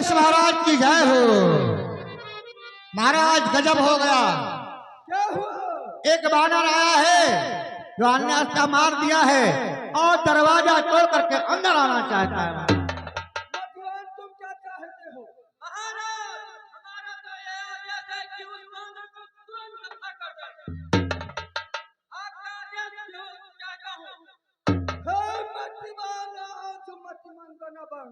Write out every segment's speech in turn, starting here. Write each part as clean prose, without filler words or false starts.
दक्ष महाराज की जय हो। महाराज गजब हो गया। क्या हुआ? एक बानर आया है जो अन्य मार दिया है और दरवाजा तोड़ करके अंदर आना चाहता है। भगवान तुम क्या चाहते हो? महाराज हमारा तो ये आदेश है कि उस बानर को तुरंत हटा कर दें। आपका आदेश जो चाहता हूँ। हे मतिमान आज मतिमान का न बन,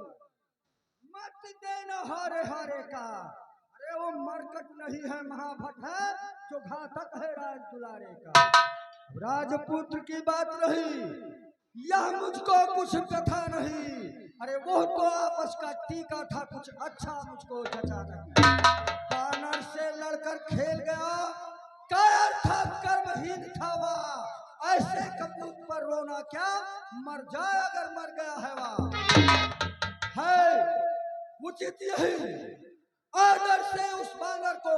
मत देना हारे हारे का। अरे वो मरकट नहीं है, महाभट है जो घातक है राज दुलारे का। राजपुत्र की बात रही, यह मुझको कुछ कथा नहीं। अरे वो तो आपस का टीका था, कुछ अच्छा मुझको जचा नहीं। बानर से लड़कर खेल गया, कायर था कर्महीन था वह। ऐसे कपूत पर रोना क्या, मर जाए अगर मर गया है वह। है उचित यही, आदर से उस बानर को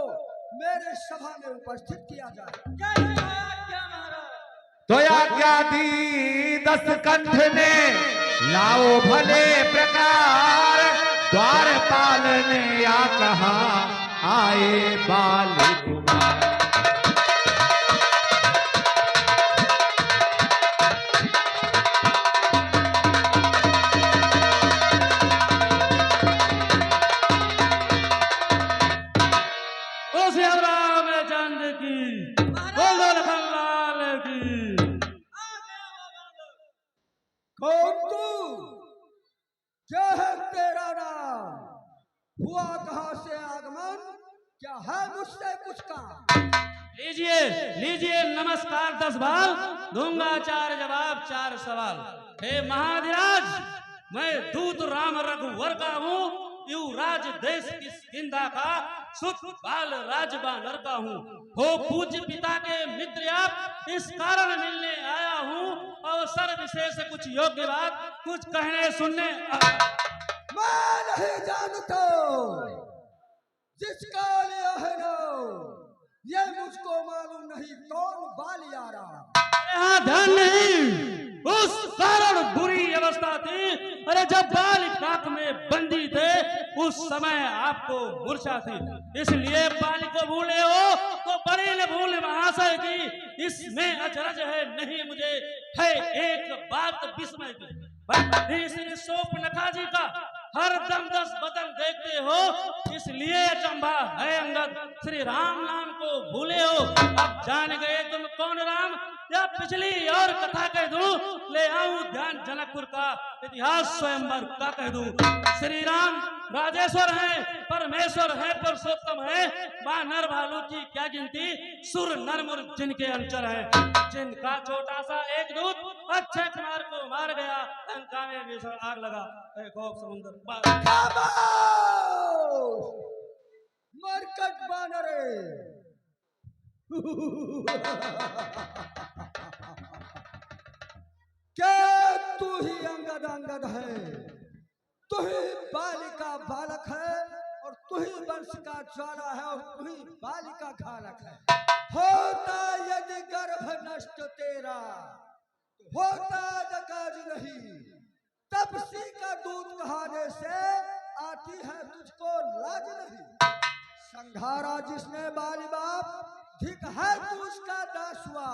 मेरे सभा में उपस्थित किया जाए। क्या महाराज? तो आज्ञा दी दस कंठ ने, लाओ भले प्रकार। द्वारपाल ने या कहा, आए बाल कुमार। रामचंद्र की, बोलो लखनलाल की। कौन तू? क्या है तेरा नाम? हुआ कहाँ से आगमन? क्या है मुझसे कुछ काम? लीजिए लीजिए नमस्कार 10 बाल, दूंगा 4 जवाब 4 सवाल। हे महाधिराज, मैं दूत राम रघुवर का हूँ, युवराज देश की सिंधा का, सुत बाल राज बानर का हूँ। हो पूज्य पिता के मित्र आप, इस कारण मिलने आया हूँ। अवसर विशेष कुछ योग्य बात, कुछ कहने सुनने। मैं नहीं जानता जिसका लिया है नाम, ये मुझको मालूम नहीं कौन बालियारा। यहाँ ध्यान नहीं, उस कारण बुरी अवस्था थी। अरे जब बालिकाक में बंदी थे उस समय आपको मूर्छा थी, इसलिए बालिक को भूले हो तो बड़े न भूल महाशय की। इसमें अचरज है नहीं मुझे, है एक बात विस्मय की। श्री शूर्पणखा जी का हर दम 10 बदन देखते हो, इसलिए अचंभा है अंगद। श्री राम नाम को भूले हो, अब जान गए तुम कौन राम। या पिछली और कथा कह दूं, ले आऊं ध्यान जनकपुर का इतिहास स्वयंवर का कह दूं। श्री राम राजेश्वर हैं, परमेश्वर हैं, पुरुषोत्तम हैं। बानर भालू की क्या गिनती, सुर नरमुर जिनके अंचल हैं। जिनका छोटा सा एक दूत अक्षय कुमार को मार गया, लंका में भीषण आग लगा, खौफ समुद्र पार। खामोश! मरकट बानरे क्या तू ही अंगद अंगद है? तू ही बालिका बालक है और तू ही वंश का ज्वाला है और तू ही बालिका घालक है। होता यदि गर्भ नष्ट तेरा, होता जकाज नहीं। तपसी का दूध कहाने से आती है तुझको लाज नहीं। संघारा जिसने बाली बाप, धिक है तू उसका दास हुआ।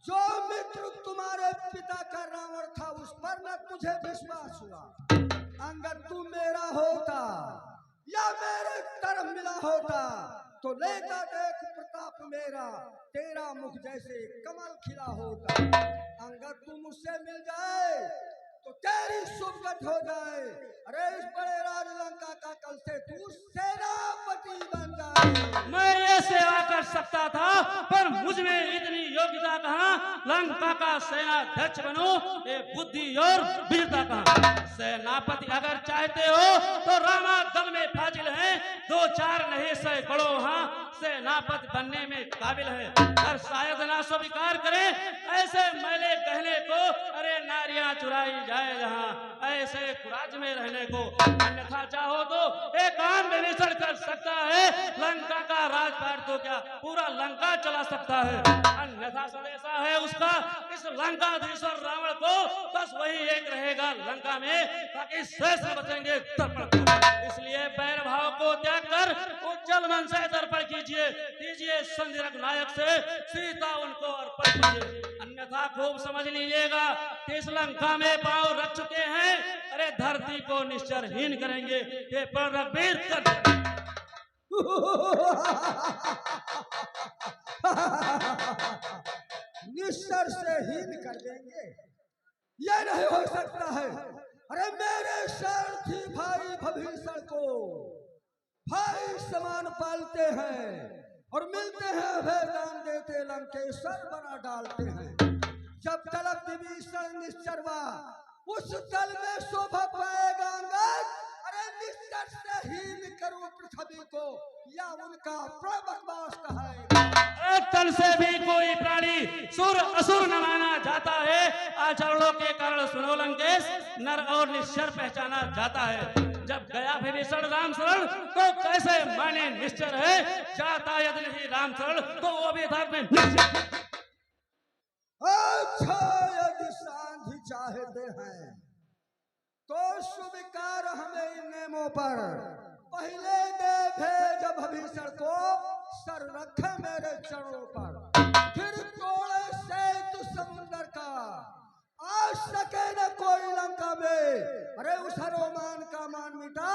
जो मित्र तुम्हारे पिता का रावण था उस पर न तुझे विश्वास हुआ। अंगद तू मेरा होता या मेरे तरफ मिला होता, तो लेता देख प्रताप मेरा, तेरा मुख जैसे कमल खिला होता। अंगद तू मुझसे मिल जाए तो तेरी सुबगत हो जाए। अरे इस बड़े राज लंका का कल से तू सेनापति बन जाए। मैं ये सेवा कर सकता था, पर मुझ में इतनी योग्यता कहाँ, लंका का सेनाध्यक्ष बनूं, ये बुद्धि और वीरता कहाँ। सेनापति अगर चाहते हो तो रामा दल में फाजिल हैं, 2-4 नहीं सैकड़ों हाँ सेनापति बनने में काबिल है। और शायद ना स्वीकार करें ऐसे मैले कहने को, अरे नारियां चुराई जाए जहाँ, ऐसे कुराज में रहने को। अन्यथा चाहो तो एक आम विभीषण कर सकता है, लंका का राजपाट तो क्या पूरा लंका चला सकता है। अन्यथा संदेशा है उसका इस लंकाधीश्वर रावण को, बस वही एक रहेगा लंका में, ताकि शेष बचेंगे तर्पण। इसलिए को त्याग कर उज्जवल मन से दर्पण कीजिए, दीजिए संधिरक नायक से सीता उनको अर्पण कीजिए। अन्यथा खूब समझ लीजिएगा कि इस लंका में पांव रख चुके हैं, अरे धरती को निश्चरहीन करेंगे। ये पर रघुवीर कर निश्चर से हीन कर देंगे, यह नहीं हो सकता है। अरे मेरे सारथी भाई भभीषण को भाई समान पालते हैं और मिलते हैं अभयदान देते लंकेश्वर बना डालते हैं। जब तलक विभीषण निश्चरवा उस तल में शोभा पाएगा अंगद। अरे निश्चर से हीन करूं पृथ्वी को या उनका प्रबकवास कहाएगा। तन से भी कोई प्राणी सुर असुर न माना जाता है। आचरणों के कारण सुनो लंकेश, नर और निश्चर पहचाना जाता है। जब गया विभीषण राम शरण तो कैसे माने निश्चर है, जाता यदि नहीं राम शरण तो वो भी धर्म में निश्चर। अच्छा यदि सांधि चाहते हैं तो स्वीकार हमें इन नियमों पर। पहले दे भेज भभीषण को, सर रखे मेरे चरणों पर, फिर तोड़े सेतु समुद्र का। आज सके न कोई लंका में, अरे उस हनुमान का मान मिटा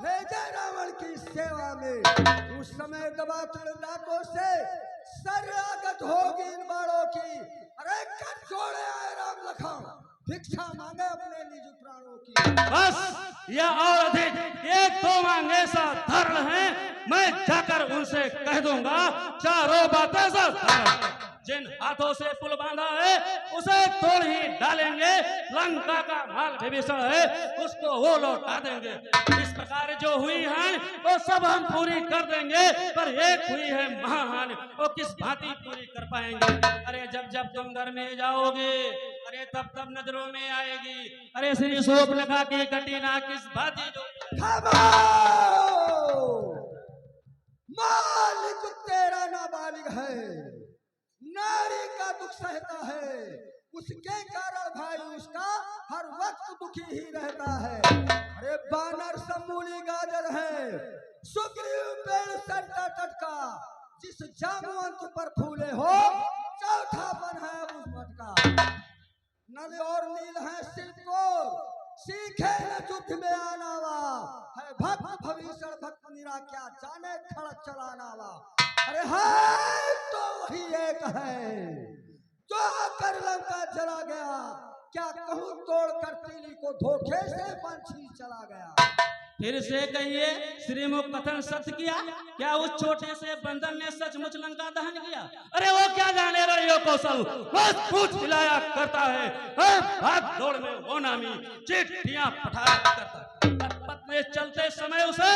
भेजे रावण की सेवा में। उस समय दबा दांतों से सर आगत होगी इन बाणों की। अरे कर जोड़े आए राम लखन, भिक्षा मांगे अपने निज प्राणों की। बस या और अधिक एक दो मांगे सा धर्म है, मैं जाकर उनसे कह दूंगा चारों बातें सा धर्म। जिन हाथों से पुल बांधा है उसे तोड़ ही डालेंगे, लंका का माल विभीषण है उसको वो लौटा देंगे। इस प्रकार जो हुई हानि वो सब हम पूरी कर देंगे, पर एक हुई है महाहानि, वो किस भांति पूरी कर पाएंगे। अरे जब जब तुम घर में जाओगे, अरे तब तब नजरों में आएगी, अरे श्री शूर्पणखा की कटीना किस भांति जो। मालिक तेरा नाबालिग है, नारी का दुख सहता है, उसके कारण भाई उसका हर वक्त दुखी ही रहता है। अरे बानर समूली गाजर है, सुग्रीव पेड़ सटका टटका, जिस जामुवंत पर फूले हो चौथापन है उस मटका। नल और नील है सिरकोर, सीखे न युद्ध में आनावा, है भक्त भविष्य भक्त निरा क्या जाने खड़क चलानावा। अरे हाय तो वही एक है जो आकर लंका चला गया, क्या कहूँ तोड़ कर तीली को धोखे से पंछी चला गया। फिर से कहिए, श्रीमुख कथन सत्य किया, क्या उस छोटे से बंदर ने सचमुच लंका दहन किया? अरे वो क्या जाने रही कौशल, बस पूछ हिलाया करता है, भाग दौड़ में वो नामी चिट्ठियां पठाया करता। पथ में चलते समय उसे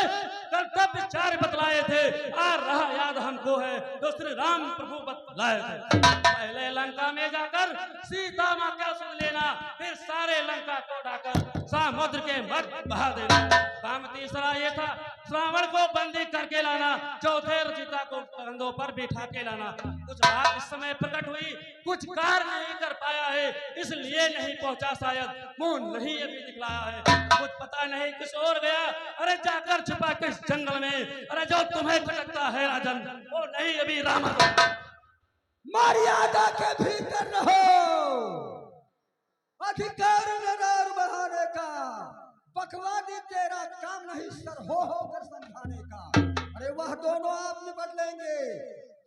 कर्तव्य चार बतलाए थे, आ रहा याद हमको है तो श्री राम प्रभु बतलाए थे। पहले लंका में जाकर सीता माँ क्या सुन लेना, फिर सारे लंका को डाकर समुद्र के मध्य बहा देना। काम तीसरा ये था, श्रावण को बंदी करके लाना, चौथे रचिता को कंधों पर बिठा के लाना। कुछ बात इस समय प्रकट हुई, कुछ कार्य नहीं कर पाया है, इसलिए नहीं पहुंचा, शायद मुंह नहीं अभी दिखलाया है, कुछ पता नहीं किस ओर गया। अरे जाकर छुपा किस जंगल में, अरे जो तुम्हें खटकता है राजन वो नहीं अभी राम। मर्यादा के भीतर रहो, अधिकार नजर बढ़ाने का, पखवादी तेरा काम नहीं सर हो कर समझाने का। अरे वह दोनों आप निपट लेंगे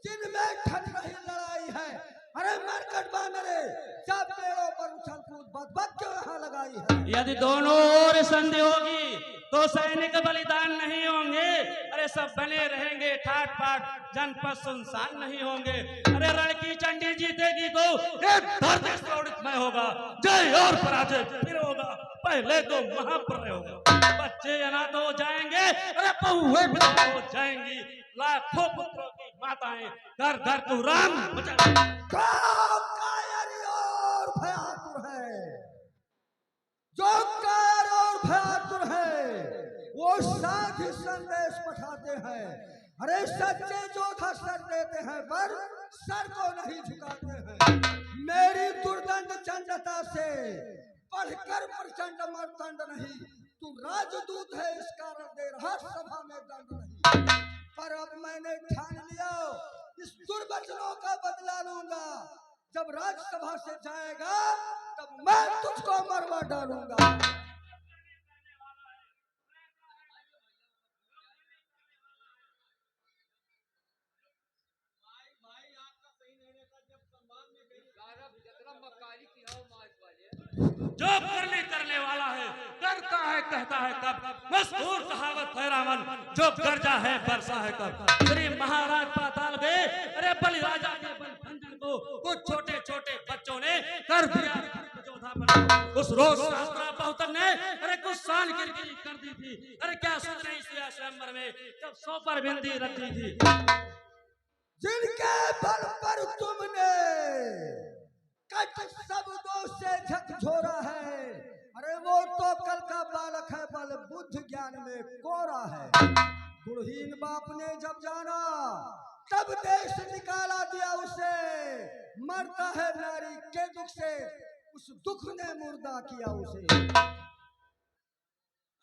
जिनमें ठन रही लड़ाई है। अरे मरकट बानरे जब पेड़ों पर उछल कूद बक क्यों यहाँ लगाई है। यदि दोनों ओर संधि होगी तो सैनिक बलिदान नहीं होंगे, अरे सब बने रहेंगे ठाट बाट, जनपद सुनसान नहीं होंगे। अरे रण की चंडी जीतेगी तो एक धरती प्रौढ़ितमय होगा, जय और पराजय फिर होगा, पहले तो महाप्रलय होगा। बच्चे अनाथ हो जाएंगे, अरे बहुएं विधवा हो जाएंगी, लाखों पुत्रों की माताएं घर घर को राम कायर और भयातुर है, जो कायर और भयातुर है वो साथ संदेश पठाते हैं। अरे सच्चे जोधा सर देते हैं पर सर को नहीं झुकाते हैं। मेरी दुर्दंड चंडता से पढ़कर प्रचंड मर्दंड नहीं, तू राजदूत है इस कारण दे रहा सभा में दंड पर अब मैंने ठान लिया, इस दुर्वचनों का बदला लूंगा। जब राज्यसभा से जाएगा तब मैं तुझको मरवा डालूंगा। जो करने वाला है करता है कहता है कब। मशहूर कहावत है रावण, जो गर्जा है बरसा है कब। श्री महाराज पाताल गए, अरे बलि राजा के बंधन को कुछ छोटे छोटे बच्चों ने कर दिया जोधा पर। उस रोज शास्त्रा बहुतक ने अरे कुछ शान गिरगिरी कर दी थी। अरे क्या सुध नहीं किया स्वयंवर में जब 100 पर बिंदी रखी थी। जिनके बल पर तुमने कट शब्दों से झकझोरा है, अरे वो तो कल का बालक है, बल बुद्ध ज्ञान में कोरा है। गुणहीन बाप ने जब जाना तब देश निकाला दिया उसे, मरता है नारी के दुख से, उस दुख ने मुर्दा किया उसे।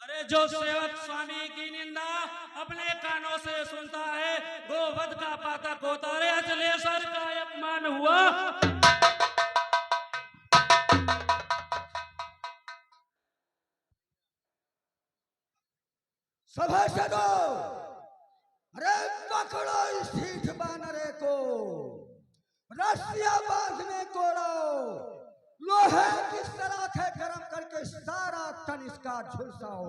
अरे जो सेवक स्वामी की निंदा अपने कानों से सुनता है, गोवध का पातक होता है। अजलेश्वर का अपमान हुआ। सभासदों, अरे पकड़ो इस हीठ बानरे को, रस्सियां बांधने को लाओ, लोहे की सलाखें गरम करके सारा तन इसका झुलसाओ।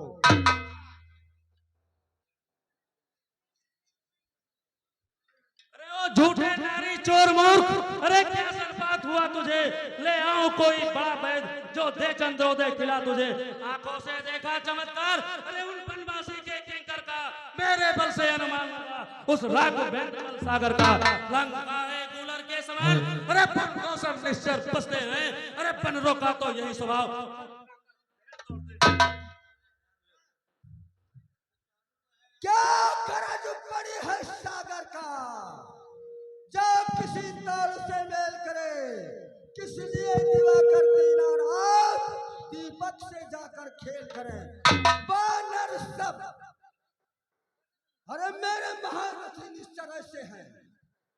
अरे ओ झूठे नारी चोर मूर्ख, अरे क्या बात हुआ तुझे। ले आओ कोई बड़ा वैद्य जो दे चंद्रोदय खिला तुझे। आंखों से देखा चमत्कार, अरे उन बनवासी के किंकर का मेरे बल से अनुमान लगा। उस राघवेंद्र सागर का लंका है कूलर के समान। अरे पंखों सब निश्चर बसते हैं, अरे पनरों का तो यही स्वभाव। क्या गरज पड़ी है सागर का, जब किसी ताल से मेल करे, किस लिए दिवाकर दीनानाथ दीपक से जाकर खेल करें। बानर सब, अरे मेरे महारथी निश्चर ऐसे हैं।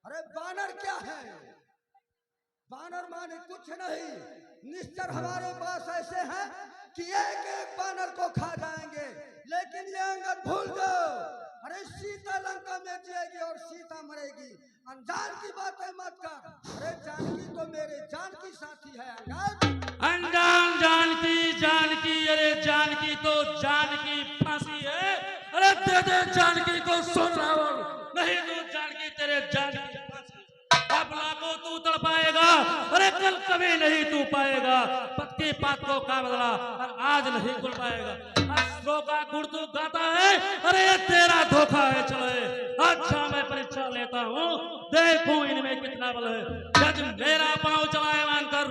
अरे बानर क्या है, बानर माने कुछ नहीं, निश्चर हमारे पास ऐसे हैं कि एक एक बानर को खा जाएंगे। लेकिन ये अंगद भूल जाओ, अरे सीता लंका में जिएगी और सीता मरेगी। अनजान की बातें मत कर, अरे जानकी तो मेरे जान की साथी है अंगद। अनजान जानकी, अरे जानकी तो जान की फांसी है। अरे दे दे जानकी को सुन रावण, नहीं तो जानकी तेरे जान की फांसी। अपना को तू तड़पाएगा, अरे कल कभी नहीं तू पाएगा। पत्ती पातों का बदला और आज नहीं खुल पाएगा। अस्त्रों का गुण तू गाता है, अरे ये तेरा धोखा है। चले अच्छा मैं परीक्षा लेता हूँ, देखूं इनमें कितना बल है। यदि मेरा पांव चलायमान कर,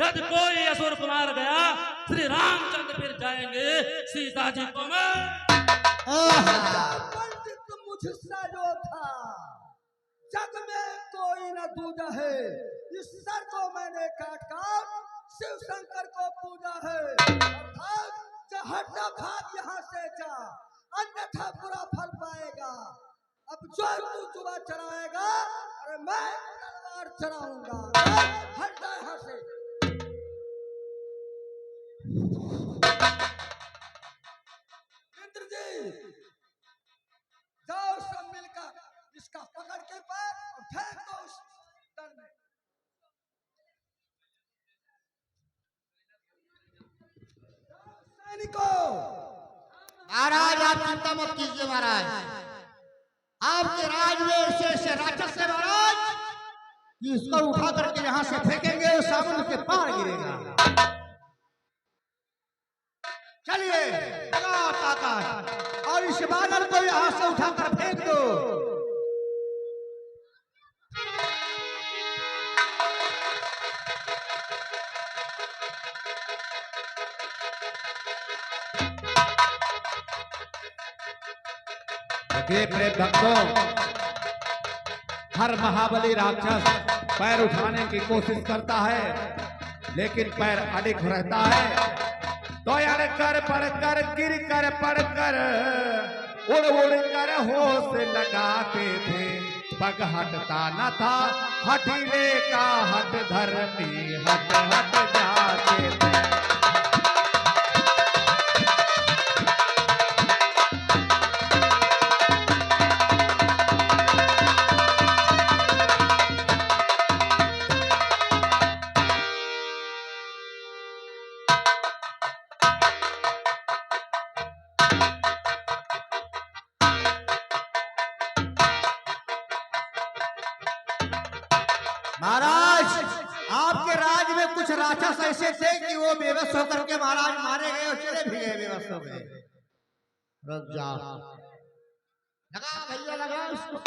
यदि कोई असुर कुमार गया, श्री रामचंद्र फिर जाएंगे सीता जी को मैं। पंडित मुझसा जो था, जग में कोई न दूजा है। इस सर को मैंने काट काट शिव शंकर को पूजा है। अर्थात हटा भाग यहाँ से जा, अन्यथा बुरा फल पाएगा। अब जो तू जुआ चलाएगा, अरे मैं तलवार चलाऊंगा। हट जा यहाँ से। इंद्र जी, जाओ सब मिलकर इसका पकड़ के पैर और फेंक दो उस तल में। सैनिकों, महाराज आप चिंता मत कीजिए महाराज, आपके राज में ऐसे राक्षस है महाराज कि इसको उठा करके यहाँ से फेंकेंगे, सामने के पार गिरेगा। चलिए लगाओ ताकत और इस बादल को यहाँ से उठाकर फेंक दो। प्रिय भक्तों, हर महाबली राक्षस पैर उठाने की कोशिश करता है, लेकिन पैर अडिग रहता है। तो यार कर पढ़कर गिर कर पढ़कर उड़ उड़ कर होश लगाते थे। पग हटता न था हठीले का, हट धर्मी हट हट जाते थे। महाराज, आपके राज में कुछ राक्षस ऐसे थे कि वो बेबस होकर के महाराज मारे गए और चले भी गए बेबस हो गए। रुक जाओ, लगा भैया लगा उसको।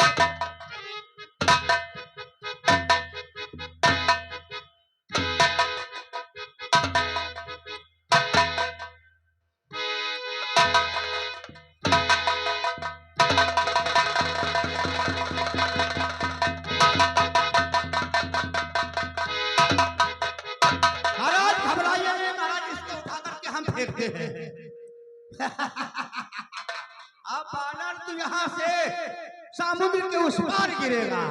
महाराज घबराइए नहीं महाराज, इसको उठा करके हम फेंकते हैं। अब बानर तू यहाँ से समुद्र के उस पार गिरेगा।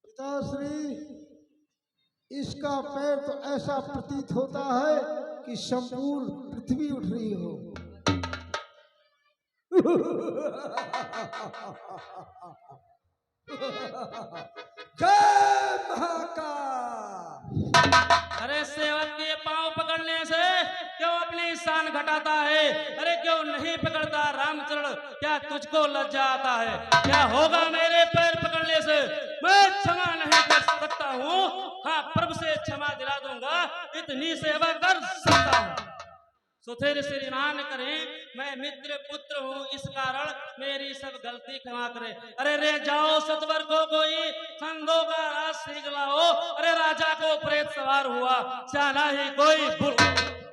पिताश्री, इसका पैर तो ऐसा प्रतीत होता है कि संपूर्ण पृथ्वी उठ रही हो। जय महाकाल। अरे सेवक के पांव पकड़ने से क्यों अपनी शान घटाता है? अरे क्यों नहीं पकड़ता रामचरण? क्या तुझको लज्जा आता है? क्या होगा मेरे पैर पकड़ने से? मैं क्षमा नहीं कर सकता हूँ। हाँ, प्रभु से क्षमा दिला दूंगा, इतनी सेवा कर सकता हूँ। सुथिर श्रीमान करें, मैं मित्र पुत्र हूँ, इस कारण मेरी सब गलती क्षमा करे। अरे रे जाओ सतवर को कोई संगों का राज सीख लाओ। अरे राजा को प्रेत सवार हुआ, चाला ही कोई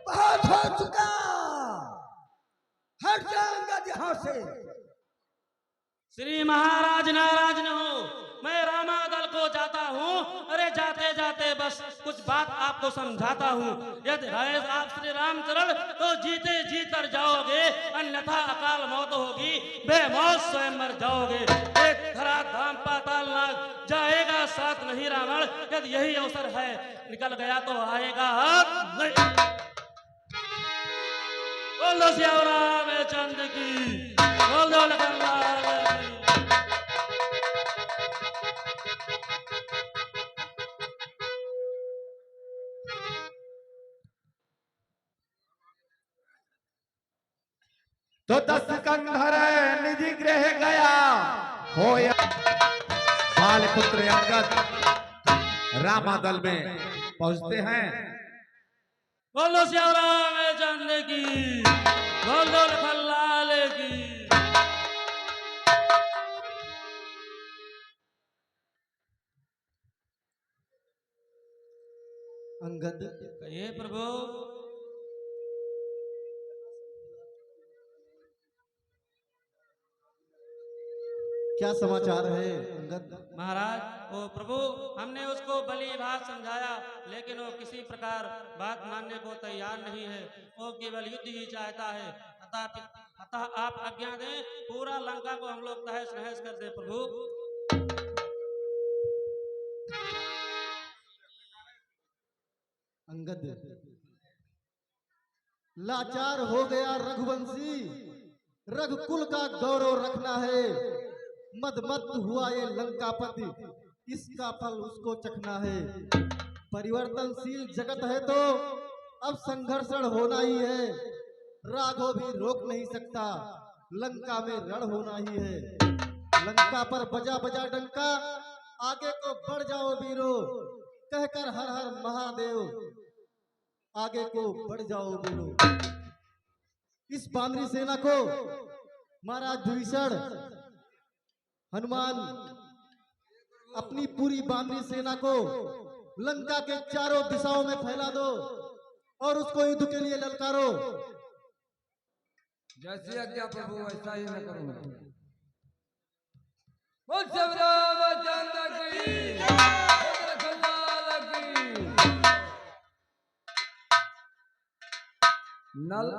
बहुत हो चुका, हट जाऊंगा यहाँ से। श्री महाराज नाराज न हो, मैं रामादल को जाता हूँ। अरे जाते जाते बस कुछ बात आपको समझाता हूँ। यदि है आप श्री रामचरण तो जीते जी तर जाओगे, अन्यथा अकाल मौत होगी, बेमौत स्वयं मर जाओगे। एक धरा धाम पाताल नाग जाएगा साथ नहीं रावण। यदि यही अवसर है, निकल गया तो आएगा नहीं। बोलो श्याम रामचंद्र की, बोलो लखन लाल की। तो 10 कंधर निधि गृह गया होया। बालपुत्र अंगद रामादल में पहुंचते हैं। बोलो श्याम रामचंद्र की, बोलो लखन लाल की। अंगद, कहिए प्रभु। क्या समाचार है अंगद? महाराज, वो प्रभु, हमने उसको भली बात समझाया, लेकिन वो किसी प्रकार बात मानने को तैयार नहीं है। वो केवल युद्ध ही चाहता है। अतः आप आज्ञा दें, पूरा लंका को हम लोग तहस नहस कर दे प्रभु। अंगद, लाचार हो गया रघुवंशी, रघुकुल का गौरव रखना है। मदमस्त हुआ ये लंकापति, इसका फल उसको चखना है। परिवर्तनशील जगत है तो अब संघर्षण होना ही है। राघव भी रोक नहीं सकता, लंका में रण होना ही है। लंका पर बजा बजा डंका, आगे को बढ़ जाओ वीरो, कहकर हर हर महादेव आगे को बढ़ जाओ वीरो। इस बानरी सेना को महाराज विभीषण, हनुमान अपनी पूरी बानरी सेना को लंका के चारों दिशाओं में फैला दो और उसको युद्ध के लिए ललकारो। जैसी आज्ञा प्रभु, वैसा ही मैं करूंगा। बोल रामचंद्र की, बोल की। नल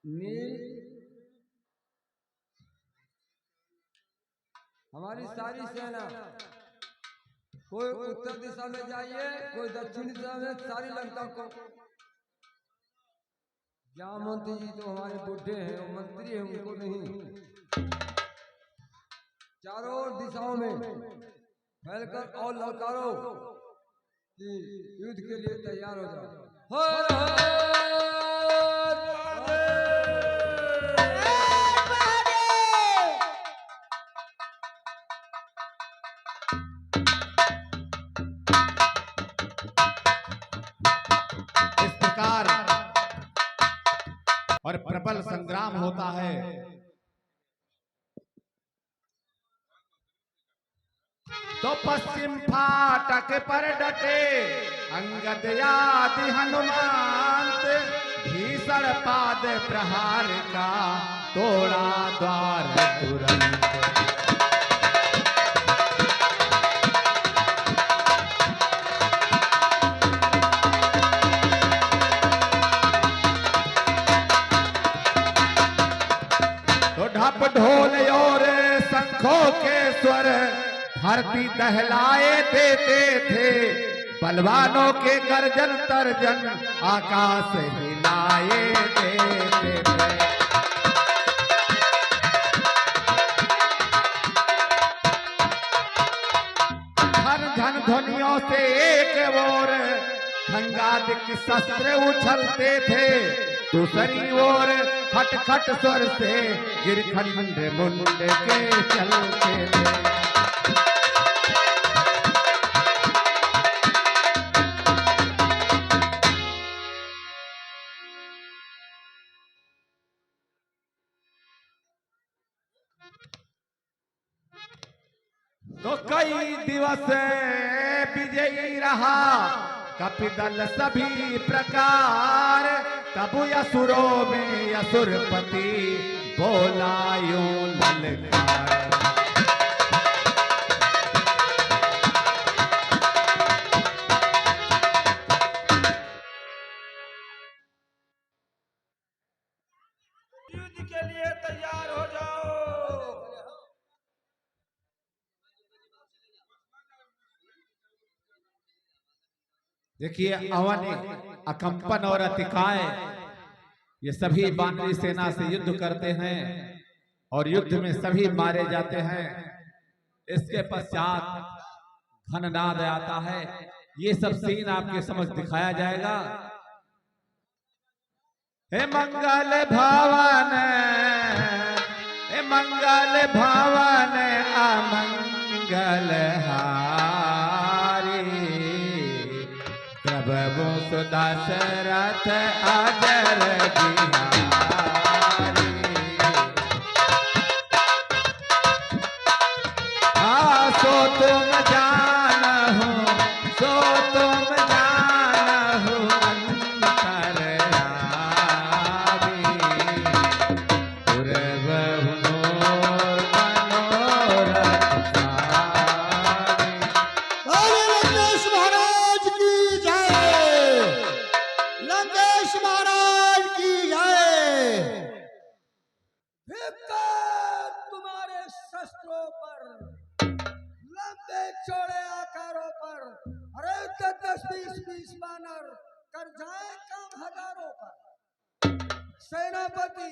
नील हमारी सारी सेना, कोई उत्तर दिशा में जाइए, कोई दक्षिण दिशा में, सारी लंका को। जामवंती जी तो हमारे बुढ़े हैं, वो मंत्री हैं, उनको नहीं। चारों दिशाओं में फैलकर और ललकारो कि युद्ध के लिए तैयार हो जाओ। हर हर इस प्रकार और प्रबल संग्राम होता है। तो पश्चिम फाटक पर डटे अंगद आदि हनुमान, भीषण पाद प्रहार का तोड़ा द्वार तुरंत। ढप ढोल और शंखों के स्वर धरती दहलाए देते थे, बलवानों के गर्जन तर्जन आकाश हिलाए देते थे। घन घन ध्वनियों से एक ओर खंगादिक शस्त्र उछलते थे, दूसरी ओर खट खट स्वर से गिरखंड मुंड के चलते थे। तो कई दिवस विजयी रहा कपिदल सभी प्रकार, तब असुरों में असुरपति बोला यूं ललकार। युद्ध के लिए तैयार हो जाओ। देखिए अवन, अकंपन और अतिकाय ये सभी बानरी सेना से युद्ध करते हैं और युद्ध में सभी मारे जाते हैं। इसके पश्चात घननाद आता है। ये सब सीन आपके समझ दिखाया जाएगा। हे मंगल भवन, हे मंगल भवन अमंगल हारी, प्रभु सुदशरथ अजर बिहारी। सो तुम जानहु, सो तुम जानहु अंतरयामी, पूर्वहु मोर मनोरथ सारी। बोले लंकेश महाराज की जय, लंकेश महाराज की जय। चौड़े आकारों पर, अरे 10-10, 20-20 बानर कर जाए काम हजारों पर। सेनापति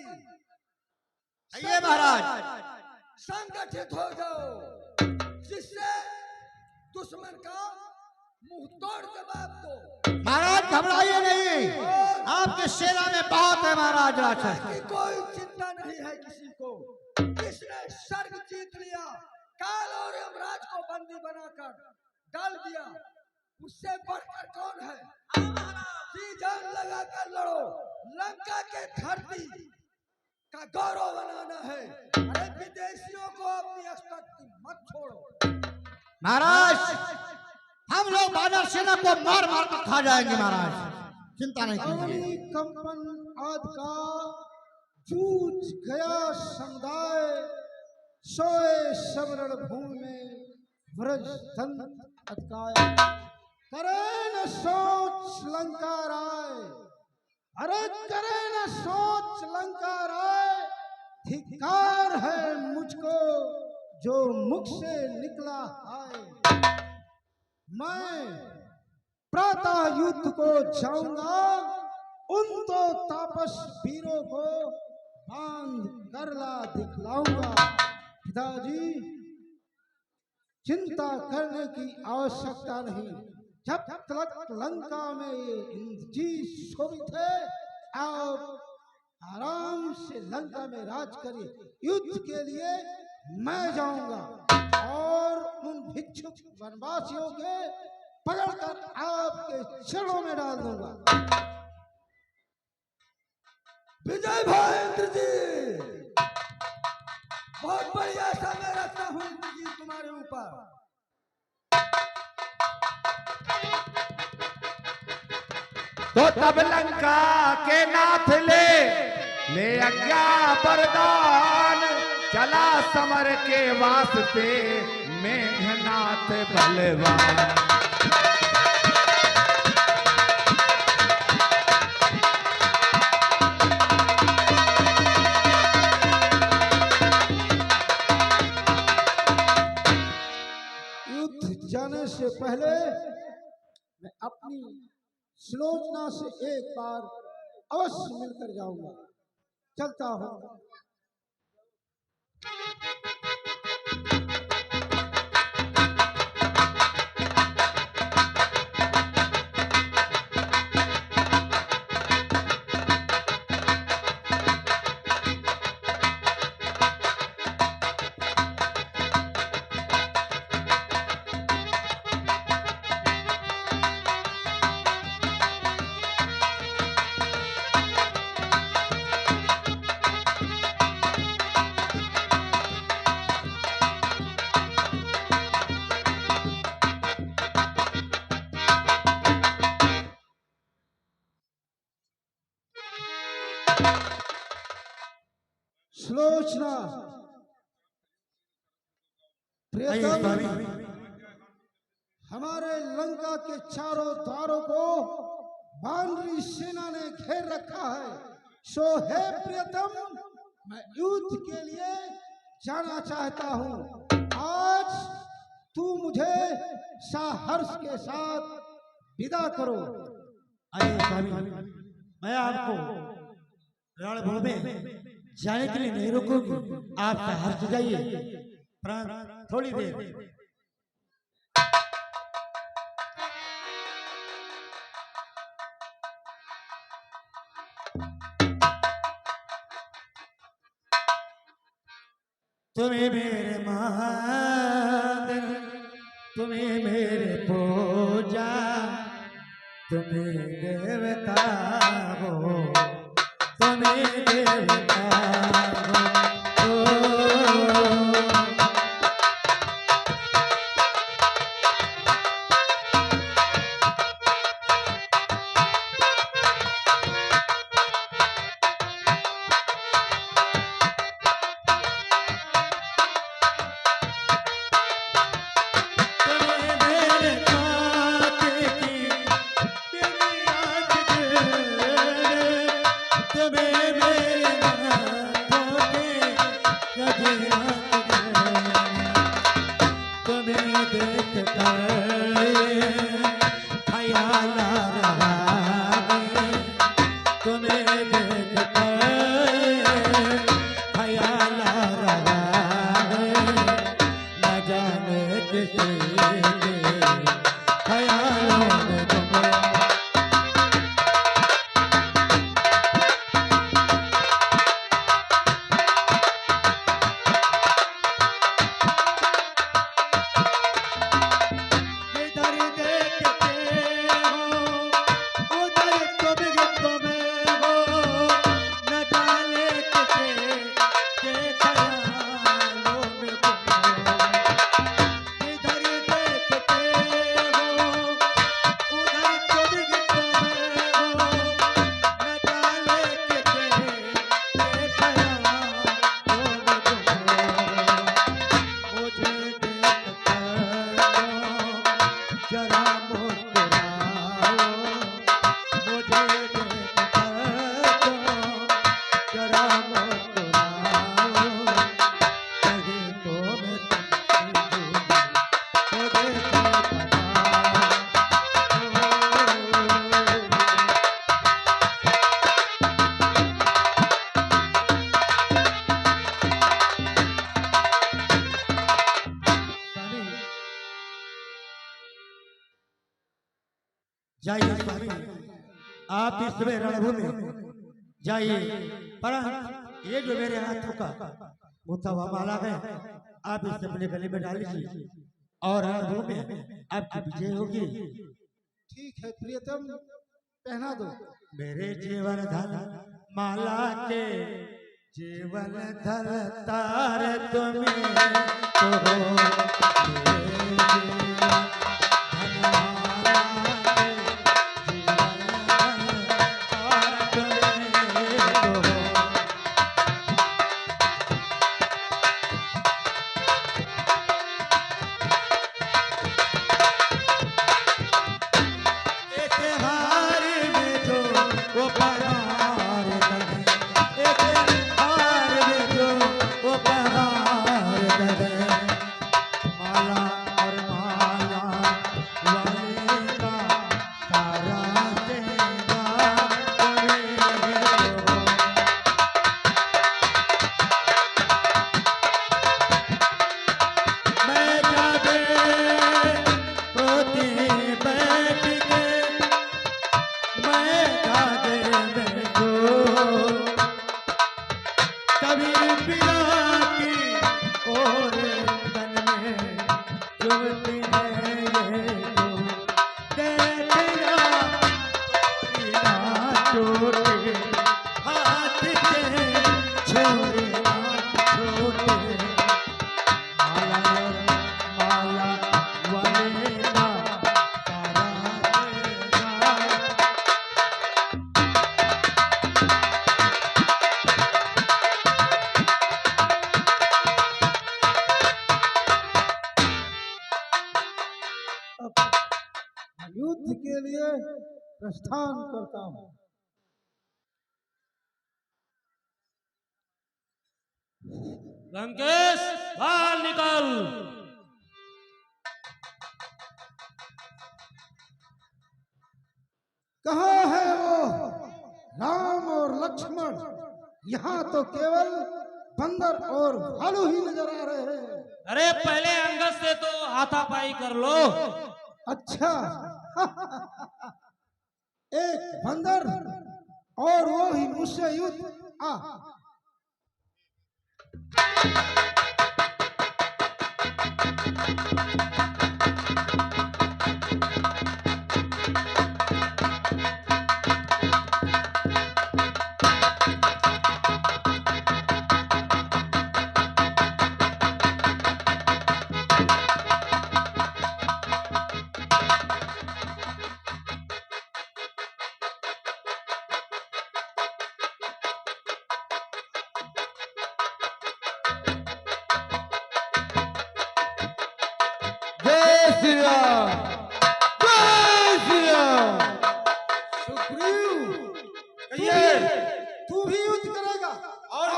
आइए महाराज। संगठित हो जाओ, जिससे दुश्मन का मुंह तोड़ जवाब दो। महाराज घबराइए नहीं, आपके सेना में बहुत है महाराज राक्षस। की कोई चिंता नहीं है किसी को। किसने स्वर्ग जीत लिया, काल और यमराज को बंदी बनाकर डाल दिया, उससे बढ़कर कौन है? जी जान लगाकर लड़ो, लंका के धरती का गौरव बनाना है। अरे विदेशियों को अपनी अस्तित्व मत छोड़ो। महाराज हम लोग बानर सेना को मार मार कर खा जाएंगे महाराज, चिंता नहीं कीजिए। अग्नि कंपन आदि का जूझ गया समुदाय, सोए समरण भूमि में व्रज दंत अटकाए। करे न सोच लंका राय, अरे करे न सोच लंका राय, धिक्कार है मुझको जो मुख से निकला है। मैं प्रातः युद्ध को जाऊंगा, उन तो तापस वीरों को बांध करला दिखलाऊंगा। पिताजी चिंता करने की आवश्यकता नहीं, जब तक लंका में ये इंद्रजीत शोभित है, आप आराम से लंका में राज करिए। युद्ध के लिए मैं जाऊंगा और उन भिक्षुक वनवासियों के पकड़कर आपके चरणों में डाल दूंगा। विजय भाई इंद्रजीत, बहुत बढ़िया समय रखता हूँ इंद्रजीत तुम्हारे ऊपर। तो तब लंका के नाथ ले आज्ञा वरदान, चला समर के वास्ते मेघनाथ बलवान। युद्ध जाने से पहले मैं अपनी सुलोचना से एक बार अवश्य मिलकर जाऊंगा। चलता हूँ। सुलोचना प्रियतम, हमारे लंका के चारों द्वारों को वानरी सेना ने घेर रखा है। सो हे प्रियतम, मैं युद्ध के लिए जाना चाहता हूँ। आज तू मुझे साहर्ष के साथ विदा करो। आइए स्वामी, मैं आपको रणभूमि में जाने के लिए नहीं रोकूंगी, आप हर्ष जाइए। थोड़ी देर तुम्हें मेरे महादेव, तुम्हें मेरे पूजा, तुम्हें देवता हो, तुम्हें देवता हो। देख कर ख्याल आ रहा है, तुम्हें देख कर ख्याल आ रहा है, न जाने किसी ख्यालों में तुम्हें। जाइए स्वामी, आप इस समय रणभूमि जाइए, पर ये जो मेरे हाथों का मुथवा माला है, आप इसे अपने गले में डाल लीजिए और रणभूमि में आपकी विजय होगी। ठीक है प्रियतम, पहना दो। मेरे जीवन धन माला के जीवन धन तार तुम्हें तो हो। युद्ध के लिए प्रस्थान करता हूँ। लंकेश बाहर निकल। कहाँ है वो राम और लक्ष्मण? यहाँ तो केवल बंदर और भालू ही नजर आ रहे हैं। अरे पहले अंगद से तो हाथापाई कर लो। अच्छा एक बंदर और वो ही मुझसे युद्ध। आ सुग्रीव, तू भी युद्ध करेगा? और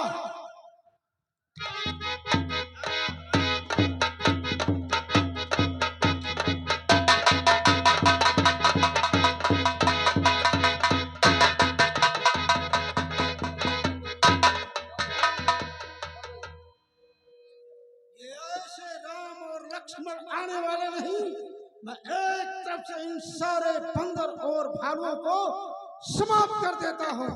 लक्ष्मण आने वाले नहीं। मैं एक तरफ से इन सारे बंदर और भालुओं को समाप्त कर देता हूँ।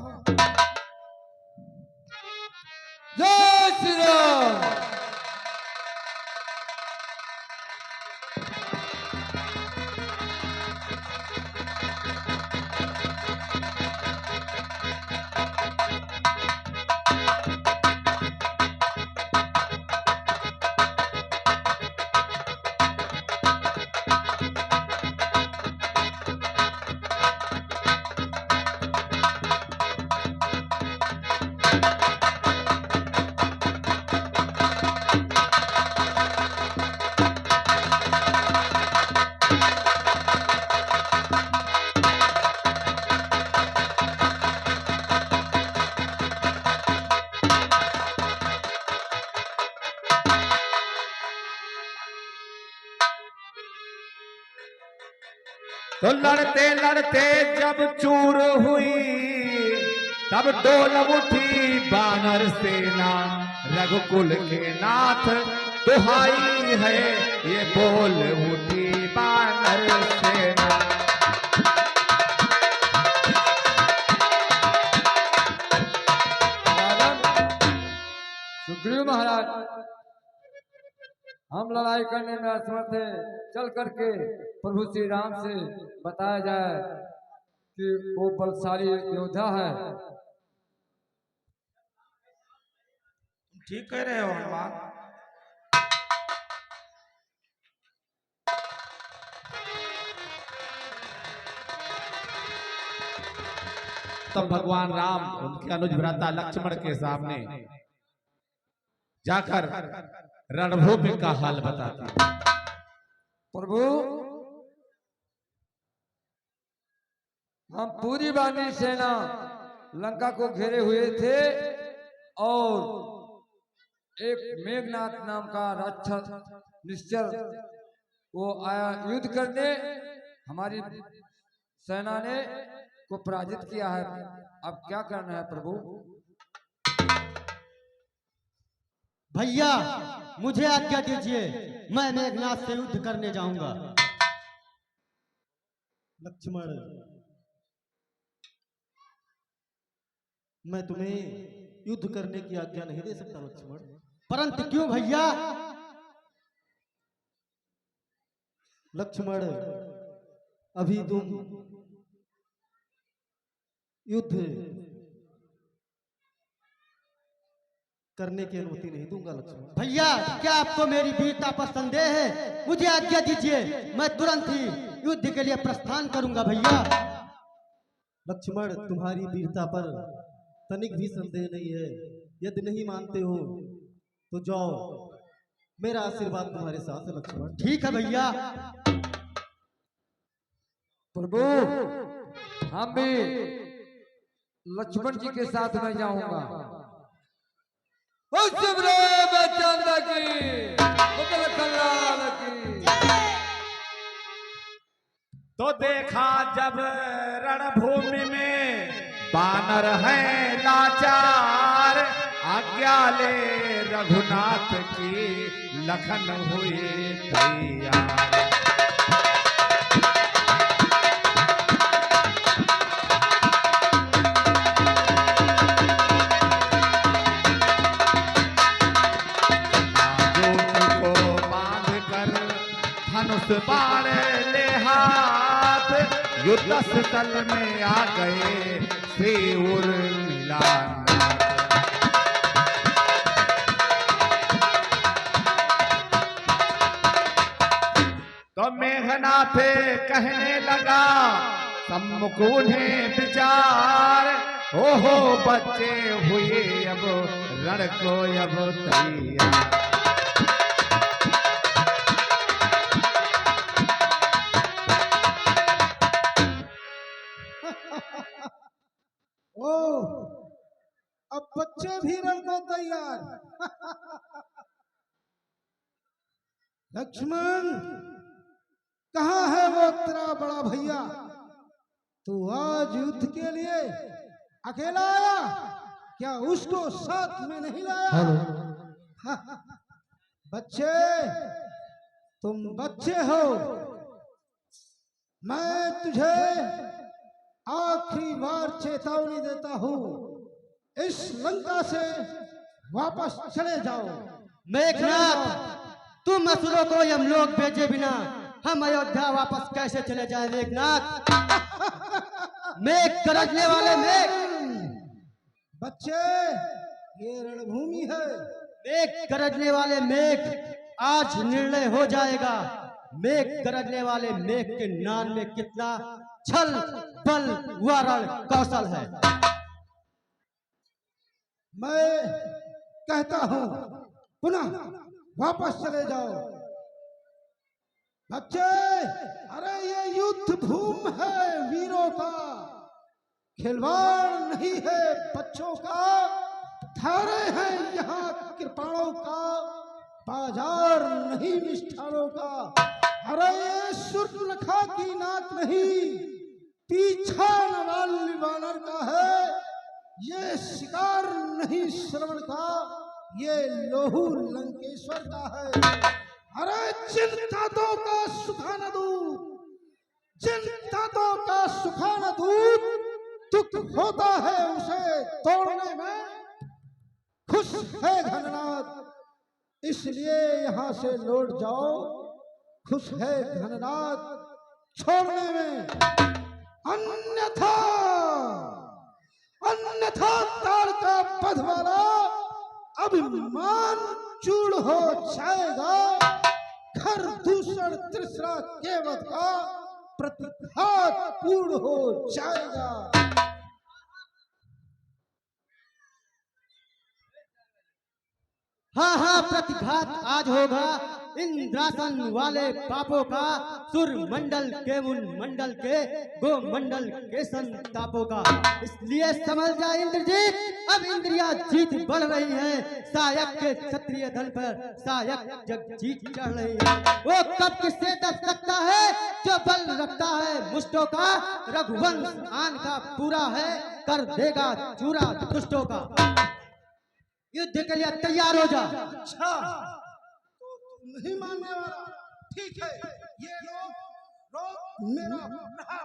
जय श्री राम। तो लड़ते लड़ते जब चूर हुई तब डोल उठी बानर सेना। रघुकुल के नाथ दुहाई है ये बोल उठी बानर सेना। सुग्रीव महाराज, हम लड़ाई करने में असमर्थ हैं। चल करके प्रभु श्री राम से बताया जाए कि वो बलशाली योद्धा है। ठीक कह रहे हो हनुमान। तब भगवान राम उनके अनुज भ्राता लक्ष्मण के सामने जाकर रणभूमि का हाल बताते हैं। प्रभु, हम पूरी बानी सेना लंका को घेरे हुए थे और एक मेघनाथ नाम का राक्षस निश्चर वो आया युद्ध करने। हमारी सेना ने को पराजित किया है। अब क्या करना है प्रभु? भैया मुझे आज्ञा दीजिए, मैं मेघनाथ से युद्ध करने जाऊंगा। लक्ष्मण, मैं तुम्हें युद्ध करने की आज्ञा नहीं दे सकता लक्ष्मण। परंतु क्यों भैया? लक्ष्मण, अभी तुम युद्ध करने की अनुमति नहीं दूंगा लक्ष्मण। भैया, क्या आपको मेरी वीरता पर संदेह है? मुझे आज्ञा दीजिए, मैं तुरंत ही युद्ध के लिए प्रस्थान करूंगा भैया। लक्ष्मण, तुम्हारी वीरता पर तनिक भी संदेह नहीं है। यदि नहीं मानते हो तो जाओ, मेरा आशीर्वाद तुम्हारे साथ है लक्ष्मण। ठीक है भैया। प्रभु, हम भी लक्ष्मण जी के साथ में जाऊंगा। तो देखा जब रणभूमि में बानर हैं लाचार। आज्ञा ले रघुनाथ की लखन हुए तैयार। धनुष बाण ले हाथ युद्ध स्थल में आ गए श्री उर्मिला। तो मेघनाथ कहने लगा सम्मुख उन्हें विचार। ओहो बच्चे हुए अब रण को अब तैयार। अब बच्चे भी रण को तैयार। लक्ष्मण, कहाँ है वो तेरा बड़ा भैया? तू आज युद्ध के लिए अकेला आया, क्या उसको साथ में नहीं लाया? बच्चे, तुम बच्चे हो, मैं तुझे आखिरी बार चेतावनी देता हूँ, इस लंका से वापस चले जाओ। मेघनाथ, तुम असुरों को यमलोक भेजे बिना हम अयोध्या वापस कैसे चले जाए मेघनाथ? मेघ गरजने वाले मेघ, बच्चे, ये रणभूमि है। मेघ गरजने वाले मेघ, आज निर्णय हो जाएगा। मेघ गरजने वाले मेघ के नान में कितना छल बल वारण कौशल है। मैं कहता हूँ पुनः वापस चले जाओ। बच्चे, अरे ये युद्ध भूमि है वीरों का, खिलवाड़ नहीं है बच्चों का। धारे हैं यहाँ कृपाणों का, बाजार नहीं मिष्ठानों का। अरे ये शूर्पणखा की नाक नहीं, पीछा नवाली वानर का है। ये शिकार नहीं श्रवण का, ये लोहू लंकेश्वर का है। अरे जिन दांतों का सुखाना दूत, जिन दांतों का सुखाना दूत दुख होता है उसे तोड़ने में, खुश है घननाद इसलिए यहाँ से लौट जाओ। खुश है घननाद छोड़ने में, अन्यथा अन्यथा ताड़ का पद वाला अभिमान चूड़ हो जाएगा। घर दूषण तृष्णा केवट का प्रतिघात पूर्ण हो जाएगा। हाँ हाँ, प्रतिघात आज होगा इंद्रासन वाले पापों का, सुर मंडल के मुन मंडल के, गो मंडल के संतापों का। इसलिए समझ जा इंद्रजीत, अब इंद्रिया जीत बढ़ रही है। सायक के क्षत्रिय धन पर सायक जग जीत चढ़ रही है। वो कब किससे दब सकता है जो बल रखता है मुष्टों का। रघुवंश आन का पूरा है, कर देगा चूरा दुष्टों का। युद्ध के लिए तैयार हो जा। अच्छा, तो तुम नहीं मानने वाला? ठीक है, ये लोग मेरा रहा।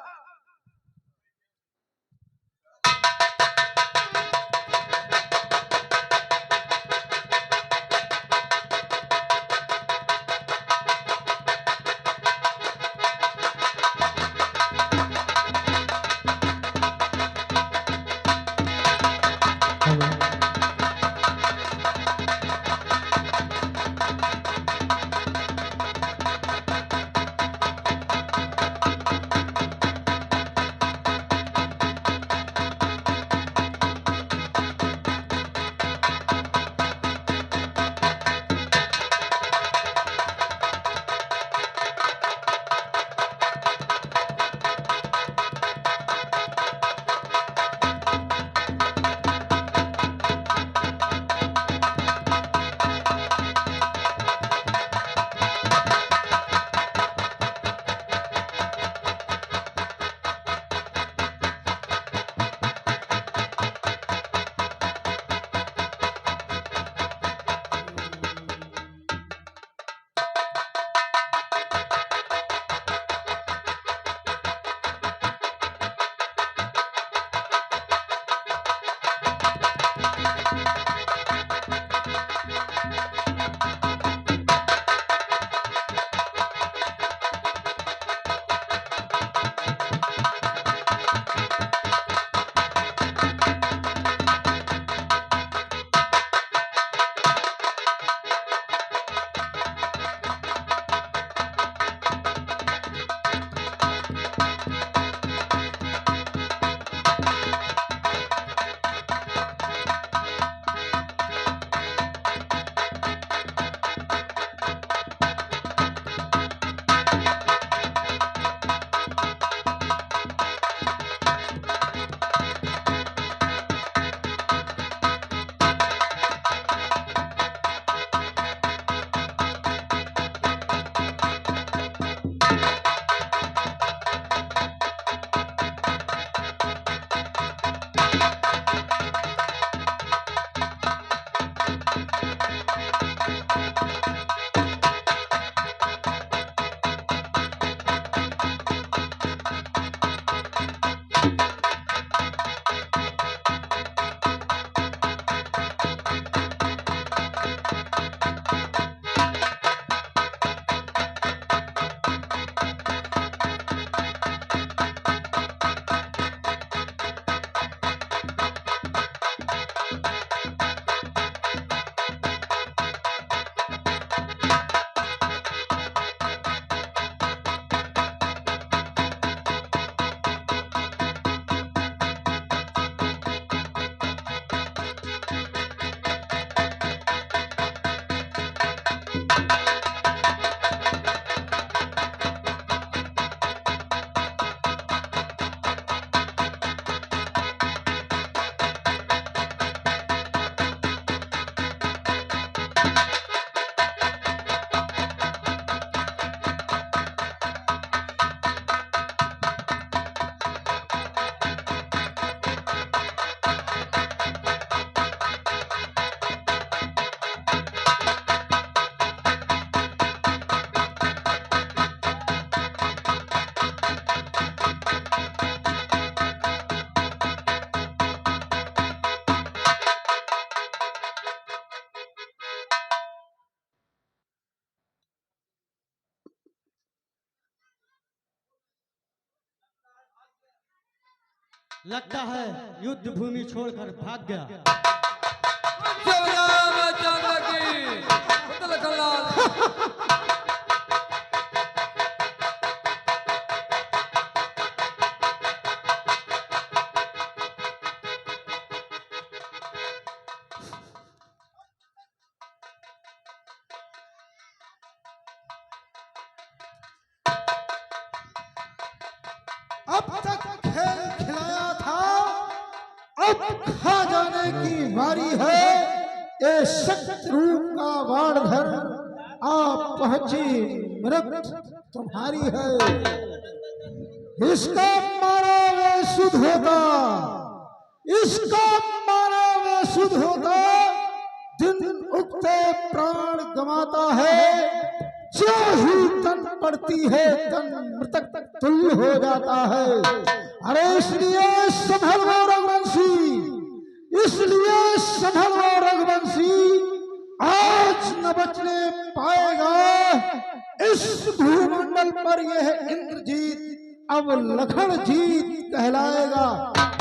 लगता है युद्ध भूमि छोड़कर भाग गया। अब तक खेल खिलाया था, अब खा जाने की बारी है। ये शत्रु का बाणधर आप पहुंची, मृत तुम्हारी है। इसका मारा वे शुद्ध होता, इसका मारा वे शुद्ध होता। दिन उगते प्राण गंवाता है, जो ही तन पड़ती है तन मृतक तुल्य हो जाता है। अरे इसलिए संभल लो रघुवंशी, इसलिए संभल लो रघुवंशी। आज न बचने पाएगा इस भूमंडल पर यह इंद्रजीत, अब लखन जीत कहलाएगा।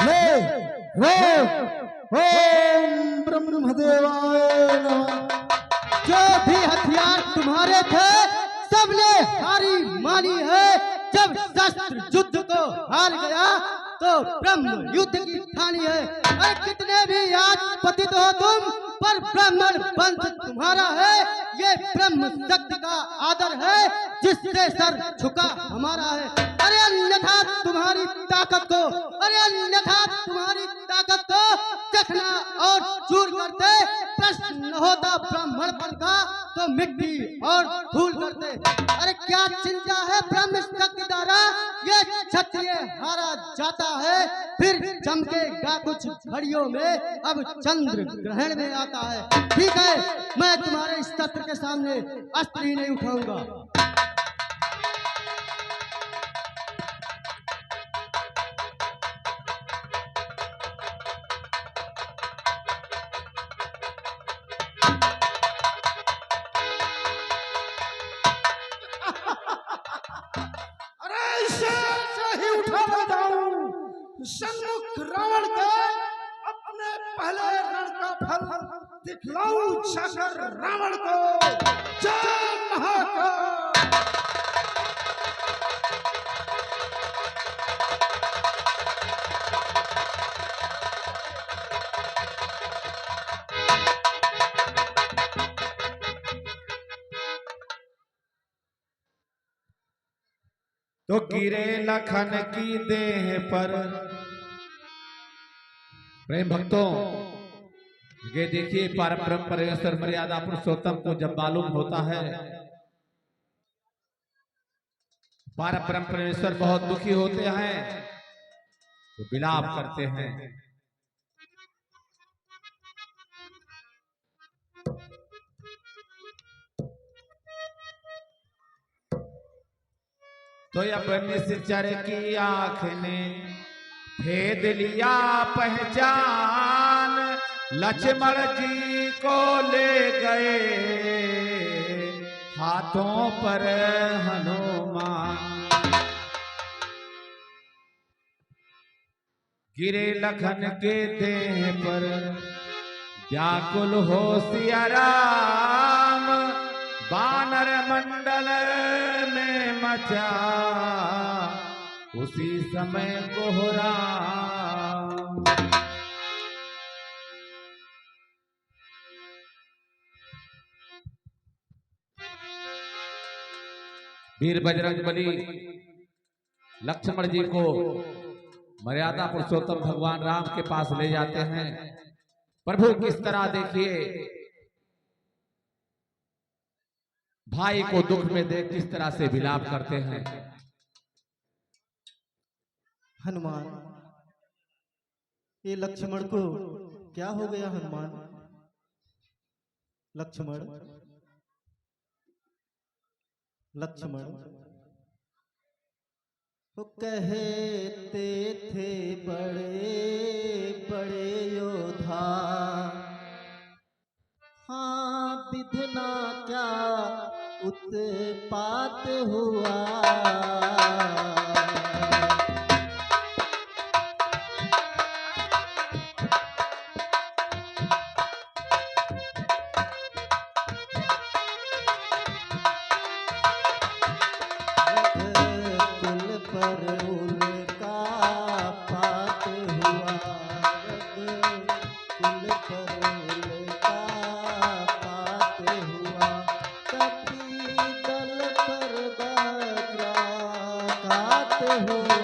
ले ओम ब्रह्मदेवाय नमः। जो भी हथियार तुम्हारे थे सबने हारी मानी है। जब शस्त्र युद्ध को हार गया तो ब्रह्म युद्ध की ठानी है। अरे कितने भी आज पतित हो तुम, पर ब्राह्मण वंश तुम्हारा है। ये ब्रह्म शक्ति का आदर है, जिससे सर झुका हमारा है। अरे अन्यथा तुम्हारी ताकत को, अरे अन्यथा तुम्हारी ताकत को चखना और चूर करते। प्रश्न न होता ब्राह्मण पद का तो मिट्टी और धूल करते। अरे क्या चिंता है ब्रह्म शक्ति द्वारा, ये क्षत्रिय हारा जाता है। फिर चमकेगा कुछ घड़ियों में, अब चंद्र ग्रहण में आता है। ठीक है, मैं तुम्हारे इस शस्त्र के सामने अस्त्र ही नहीं उठाऊंगा। सन्मुख रावण के अपने पहले रण का फल दिखलाऊं जाकर रावण को। जय महाकाल। तो गिरे लखन की देह पर। प्रेम भक्तों, ये देखिए परम परमेश्वर मर्यादा पुरुषोत्तम को जब मालूम होता है, परम परमेश्वर बहुत दुखी होते हैं, तो विलाप करते हैं। तो अपने निश्चर की आंख ने भेद लिया पहचान, लक्ष्मण जी को ले गए हाथों पर हनुमान। गिरे लखन के देह पर व्याकुल हो सिया राम, बानर मंडल में मचा उसी समय कोहराम। वीर बजरंगबली लक्ष्मण जी को मर्यादा पुरुषोत्तम भगवान राम के पास ले जाते हैं। प्रभु किस तरह देखिए भाई को दुख में देख किस तरह से विलाप करते हैं। हनुमान, ये लक्ष्मण को क्या हो गया? हनुमान, लक्ष्मण, लक्ष्मण वो कहते थे बड़े बड़े योद्धा, हाँ विधना क्या उत्पात हुआ। पर उल्का पात हुआ, रघुकुल पर उल्का पात हुआ, कपी दल पर वज्राघात हुआ।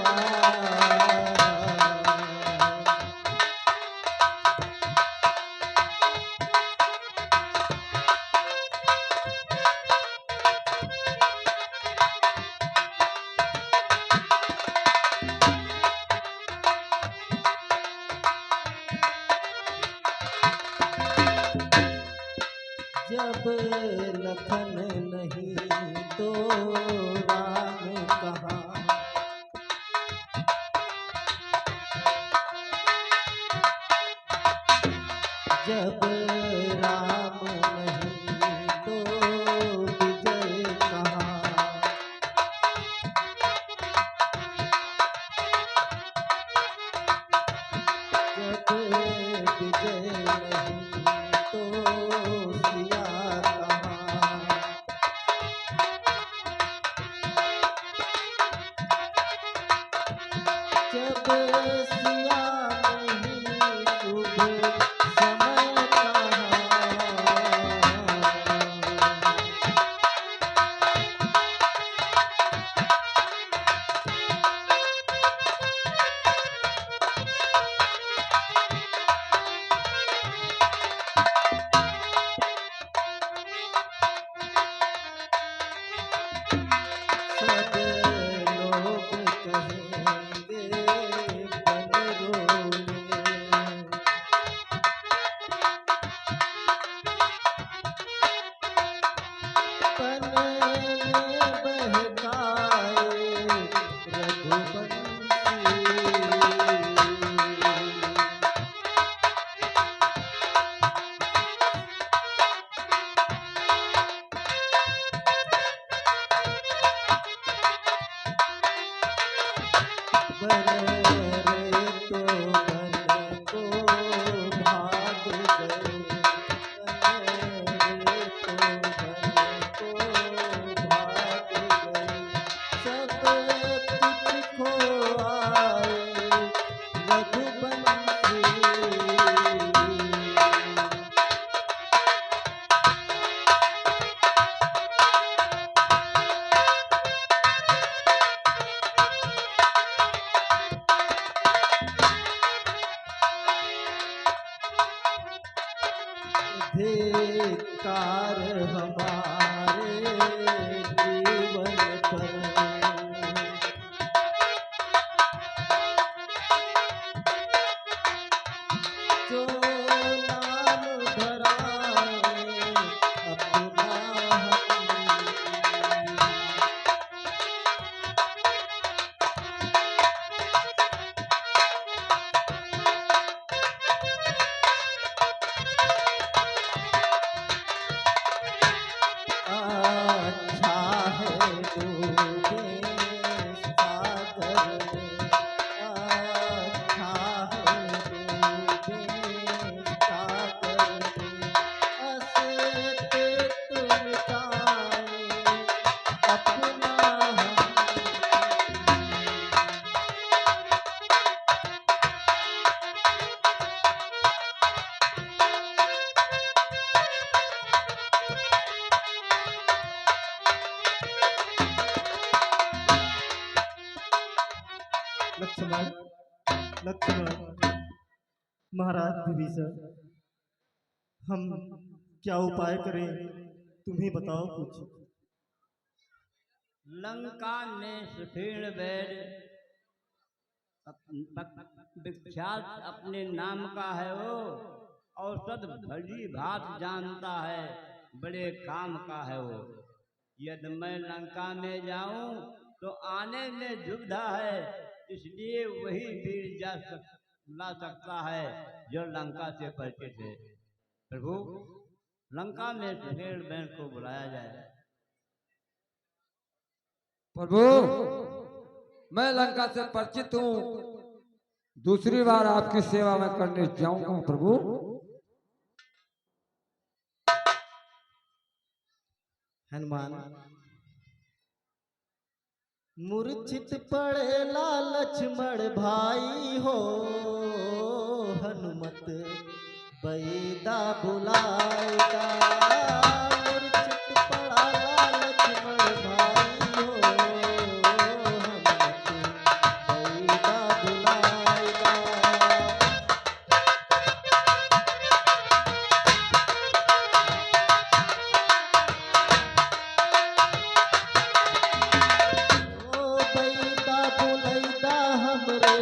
जब लखन नहीं तो राम कहाँ, जब राम नहीं तो विजय कहाँ, जब विजय नहीं तो सिया कहाँ। जब सिया नहीं शुभ समय कहाँ। सब लोग कहेंगे बन रोले, बन में बहकाए रघुवंशी। बन रे तो बन को भाग गए, बन रे तो बन को भाग गए, सब कुछ खो आए रघुवंशी। धिक्कार हमारे जीवन पर, जो नाम धराए अपना हम। अच्छा है डूबे सागर में, अच्छा है डूबे सागर में, अस्तित्व मिटाए अपना हम। लक्ष्मण, लक्ष्मण, महाराज विभीषण, हम क्या उपाय करें, तुम ही बताओ कुछ। लंका ने सुठीण बैल विख्यात अपने नाम का है वो, औसत भली भात जानता है, बड़े काम का है वो। यदि मैं लंका में जाऊं तो आने में दुविधा है, इसलिए वही वीर ला सकता है जो लंका से परिचित है। प्रभु, लंका में सुहेल बैल को बुलाया जाए। प्रभु, मैं लंका से परिचित हूँ, दूसरी बार आपकी सेवा में करने जाऊंगा प्रभु। हनुमान, मूर्छित पड़ेला लक्ष्मण भाई हो, हनुमत बैदा बुलाएगा। मूर्छित पड़ाला लक्ष्मण भाई हो, हनुमत बैदा बुलाएगा। बुलैदा हमरे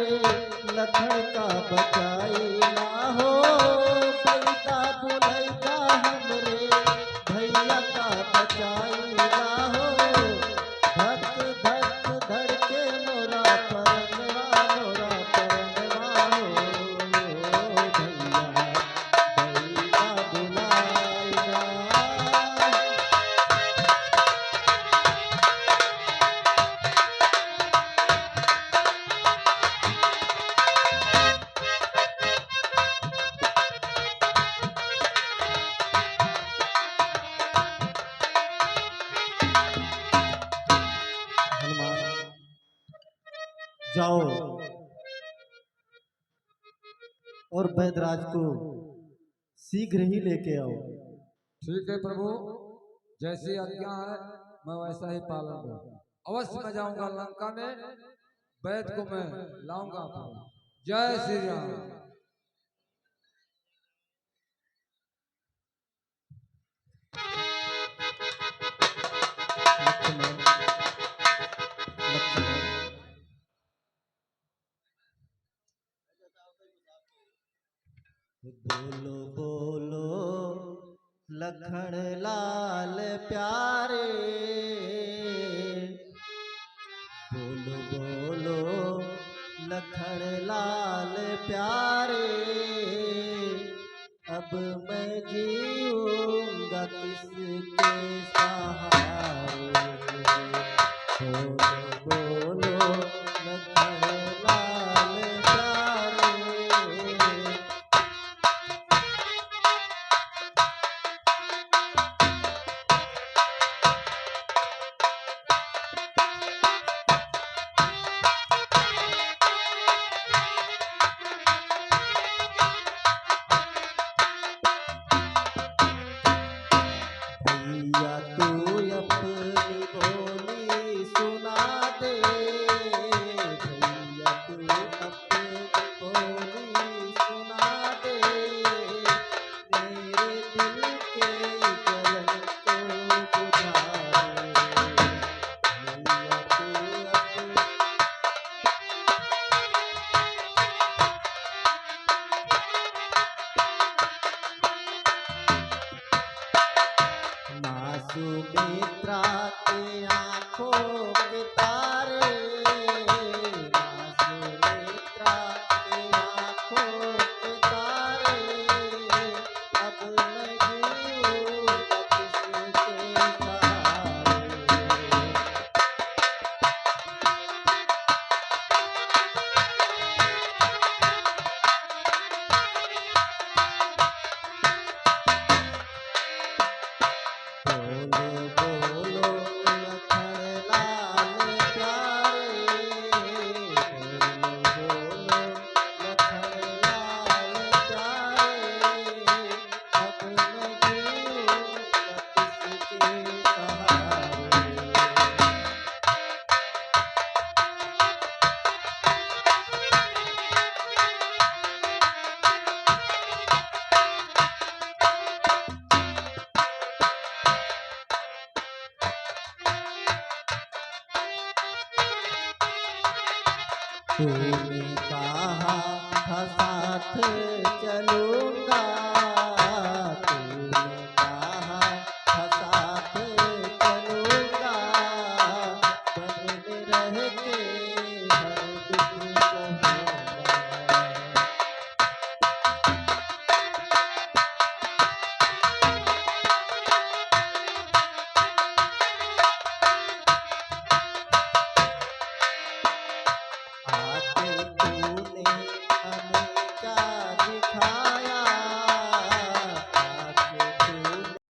लखन का बचाईला हो, बैदा बुलैदा हमरे भैया का बचाईला हो। धक धक धड़के मोरा परनवा हो, भैया बैदा बुलाएगा। जाओ और बैदराज को शीघ्र ही लेके आओ। ठीक है प्रभु, जैसी आज्ञा है मैं वैसा ही पालन करूंगा। अवश्य मैं जाऊंगा लंका में, वैद को मैं लाऊंगा प्रभु। जय श्री राम। बोलो बोलो लखन लाल प्यारे, बोलो बोलो लखन लाल प्यारे। अब मैं जीऊंगा किसके सहारे। बोलो बोलो लखन लाल प्यारे। भैया तू अपनी बोली सुना दे, भैया तू अपनी बोली सुना दे। मेरे दिल के जलन को बुझा दे, भैया तू अपनी। मासूमित्रा के आँखों के तारे, मासूमित्रा के आँखों के तारे। अब मैं जीऊंगा किसके सहारे। बोलो बोलो लखन लाल प्यारे, बोलो बोलो लखन लाल प्यारे। अब मैं जीऊंगा किसके सहारे। तूने कहा था साथ चलूंगा,